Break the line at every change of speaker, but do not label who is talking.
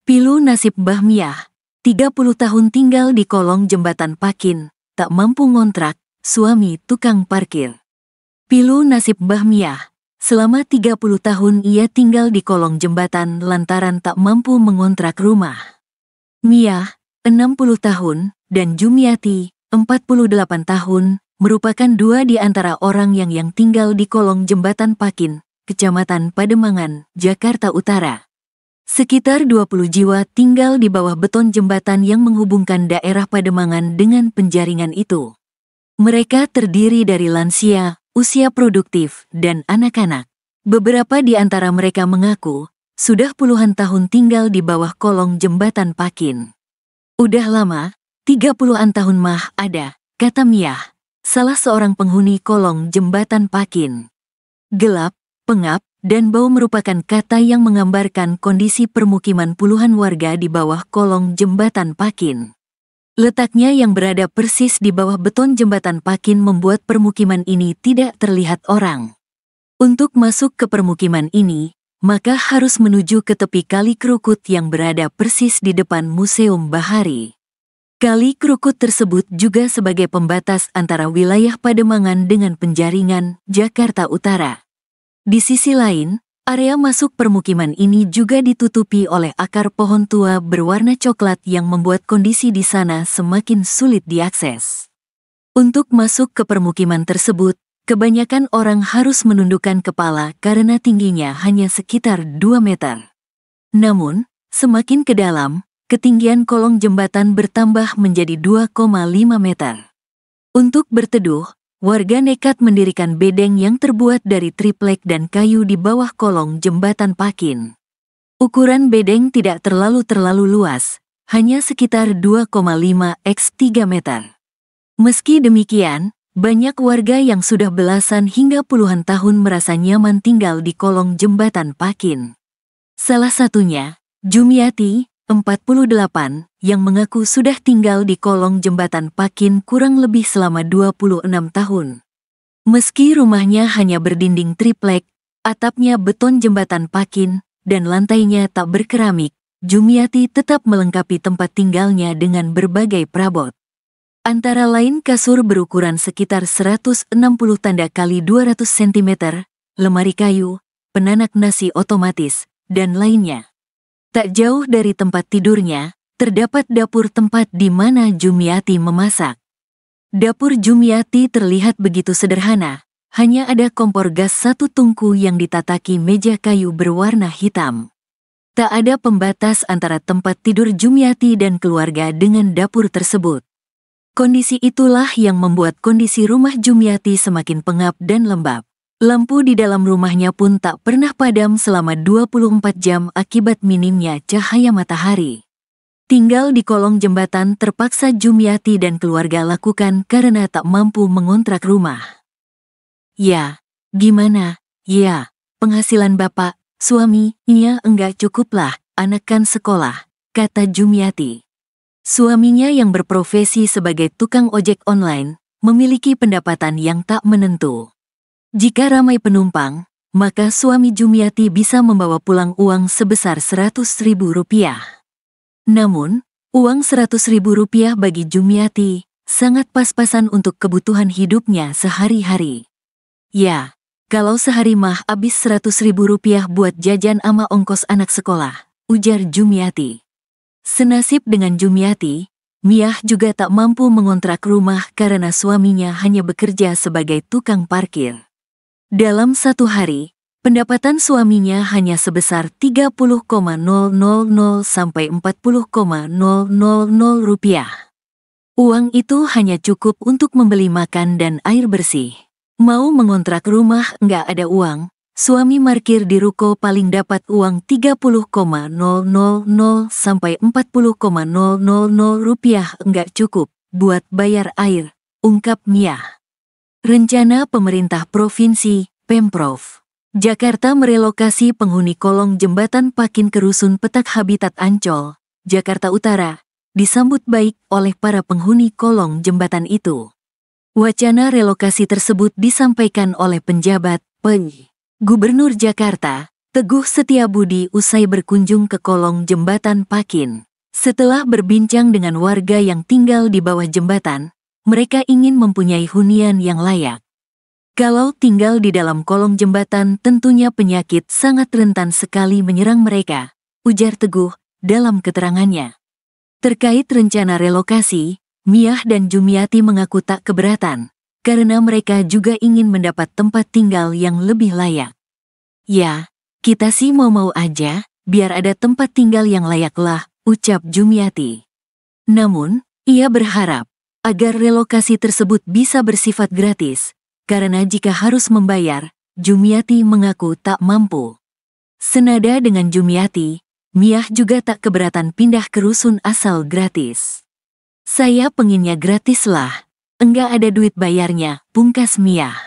Pilu nasib Mbah Miah, 30 tahun tinggal di kolong jembatan Pakin, tak mampu ngontrak, suami tukang parkir. Pilu nasib Mbah Miah, selama 30 tahun ia tinggal di kolong jembatan lantaran tak mampu mengontrak rumah. Miah, 60 tahun, dan Jumiati, 48 tahun, merupakan dua di antara orang yang tinggal di kolong jembatan Pakin, Kecamatan Pademangan, Jakarta Utara. Sekitar 20 jiwa tinggal di bawah beton jembatan yang menghubungkan daerah Pademangan dengan penjaringan itu. Mereka terdiri dari lansia, usia produktif, dan anak-anak. Beberapa di antara mereka mengaku sudah puluhan tahun tinggal di bawah kolong jembatan Pakin. Udah lama, 30-an tahun mah ada, kata Miah, salah seorang penghuni kolong jembatan Pakin. Gelap, pengap, dan bau merupakan kata yang menggambarkan kondisi permukiman puluhan warga di bawah kolong jembatan Pakin. Letaknya yang berada persis di bawah beton jembatan Pakin membuat permukiman ini tidak terlihat orang. Untuk masuk ke permukiman ini, maka harus menuju ke tepi Kali Krukut yang berada persis di depan Museum Bahari. Kali Krukut tersebut juga sebagai pembatas antara wilayah Pademangan dengan Penjaringan, Jakarta Utara. Di sisi lain, area masuk permukiman ini juga ditutupi oleh akar pohon tua berwarna coklat yang membuat kondisi di sana semakin sulit diakses. Untuk masuk ke permukiman tersebut, kebanyakan orang harus menundukkan kepala karena tingginya hanya sekitar 2 meter. Namun, semakin ke dalam, ketinggian kolong jembatan bertambah menjadi 2,5 meter. Untuk berteduh, warga nekat mendirikan bedeng yang terbuat dari triplek dan kayu di bawah kolong jembatan Pakin. Ukuran bedeng tidak terlalu luas, hanya sekitar 2,5 x 3 meter. Meski demikian, banyak warga yang sudah belasan hingga puluhan tahun merasa nyaman tinggal di kolong jembatan Pakin. Salah satunya, Jumiati, 48, yang mengaku sudah tinggal di kolong jembatan Pakin kurang lebih selama 26 tahun. Meski rumahnya hanya berdinding triplek, atapnya beton jembatan Pakin, dan lantainya tak berkeramik, Jumiati tetap melengkapi tempat tinggalnya dengan berbagai perabot. Antara lain kasur berukuran sekitar 160 tanda kali 200 cm, lemari kayu, penanak nasi otomatis, dan lainnya. Tak jauh dari tempat tidurnya, terdapat dapur tempat di mana Jumiati memasak. Dapur Jumiati terlihat begitu sederhana, hanya ada kompor gas satu tungku yang ditataki meja kayu berwarna hitam. Tak ada pembatas antara tempat tidur Jumiati dan keluarga dengan dapur tersebut. Kondisi itulah yang membuat kondisi rumah Jumiati semakin pengap dan lembab. Lampu di dalam rumahnya pun tak pernah padam selama 24 jam akibat minimnya cahaya matahari. Tinggal di kolong jembatan terpaksa Jumiati dan keluarga lakukan karena tak mampu mengontrak rumah. Ya, gimana? Ya, penghasilan bapak, suaminya enggak cukup lah, anak kan sekolah, kata Jumiati. Suaminya yang berprofesi sebagai tukang ojek online, memiliki pendapatan yang tak menentu. Jika ramai penumpang, maka suami Jumiati bisa membawa pulang uang sebesar Rp100.000. Namun, uang Rp100.000 bagi Jumiati sangat pas-pasan untuk kebutuhan hidupnya sehari-hari. Ya, kalau sehari mah habis Rp100.000 buat jajan ama ongkos anak sekolah, ujar Jumiati. Senasib dengan Jumiati, Miah juga tak mampu mengontrak rumah karena suaminya hanya bekerja sebagai tukang parkir. Dalam satu hari, pendapatan suaminya hanya sebesar Rp30.000 sampai Rp40.000. Uang itu hanya cukup untuk membeli makan dan air bersih. Mau mengontrak rumah nggak ada uang, suami parkir di ruko paling dapat uang Rp30.000 sampai Rp40.000 nggak cukup buat bayar air, ungkap Miah. Rencana pemerintah provinsi, Pemprov Jakarta merelokasi penghuni kolong jembatan Pakin ke Rusun Petak Habitat Ancol, Jakarta Utara, disambut baik oleh para penghuni kolong jembatan itu. Wacana relokasi tersebut disampaikan oleh penjabat Gubernur Jakarta, Teguh Setiabudi usai berkunjung ke kolong jembatan Pakin. Setelah berbincang dengan warga yang tinggal di bawah jembatan, mereka ingin mempunyai hunian yang layak. Kalau tinggal di dalam kolong jembatan tentunya penyakit sangat rentan sekali menyerang mereka, ujar Teguh dalam keterangannya. Terkait rencana relokasi, Miah dan Jumiati mengaku tak keberatan, karena mereka juga ingin mendapat tempat tinggal yang lebih layak. Ya, kita sih mau-mau aja, biar ada tempat tinggal yang layak lah, ucap Jumiati. Namun, ia berharap agar relokasi tersebut bisa bersifat gratis, karena jika harus membayar, Jumiati mengaku tak mampu. Senada dengan Jumiati, Miah juga tak keberatan pindah ke rusun asal gratis. Saya pengennya gratis lah, enggak ada duit bayarnya, pungkas Miah.